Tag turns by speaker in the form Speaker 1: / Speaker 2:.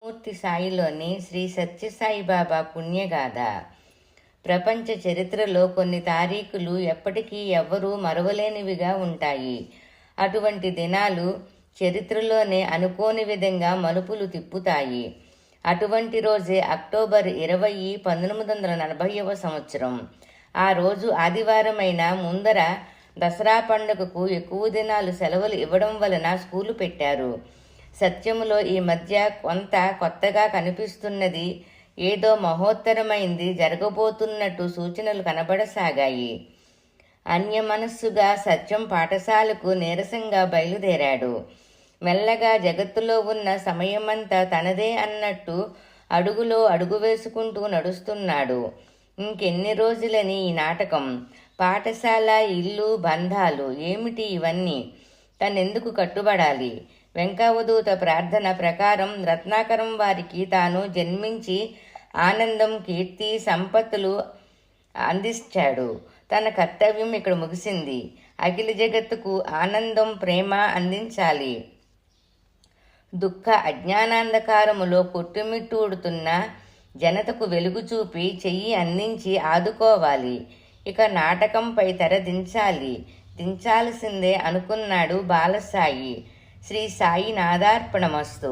Speaker 1: మూర్తి సాయిలోని శ్రీ సత్యసాయిబాబా పుణ్యగాథ. ప్రపంచ చరిత్రలో కొన్ని తారీఖులు ఎప్పటికీ ఎవ్వరూ మరవలేనివిగా ఉంటాయి. అటువంటి దినాలు చరిత్రలోనే అనుకోని విధంగా మలుపులు తిప్పుతాయి. అటువంటి రోజే అక్టోబర్ 20, 1940వ సంవత్సరం. ఆ రోజు ఆదివారమైన ముందర దసరా పండుగకు ఎక్కువ దినాలు సెలవులు ఇవ్వడం వలన స్కూలు పెట్టారు. సత్యములో ఈ మధ్య కొంత కొత్తగా కనిపిస్తున్నది. ఏదో మహోత్తరమైంది జరగబోతున్నట్టు సూచనలు కనబడసాగాయి. అన్యమనస్సుగా సత్యం పాఠశాలకు నీరసంగా బయలుదేరాడు. మెల్లగా జగత్తులో ఉన్న సమయమంతా తనదే అన్నట్టు అడుగులో అడుగు వేసుకుంటూ నడుస్తున్నాడు. ఇంకెన్ని రోజులని ఈ నాటకం? పాఠశాల, ఇల్లు, బంధాలు ఏమిటి ఇవన్నీ? తనెందుకు కట్టుబడాలి? వెంకవధూత ప్రార్థన ప్రకారం రత్నాకరం వారికి తాను జన్మించి ఆనందం, కీర్తి, సంపత్తులు అందించాడు. తన కర్తవ్యం ఇక్కడ ముగిసింది. అఖిల జగత్తుకు ఆనందం, ప్రేమ అందించాలి. దుఃఖ అజ్ఞానాంధకారములో కొట్టుమిట్టూడుతున్న జనతకు వెలుగు చూపి చెయ్యి అందించి ఆదుకోవాలి. ఇక నాటకంపై తెర దించాల్సిందే అనుకున్నాడు బాలసాయి. శ్రీ సాయి నాదార్పణమస్తు.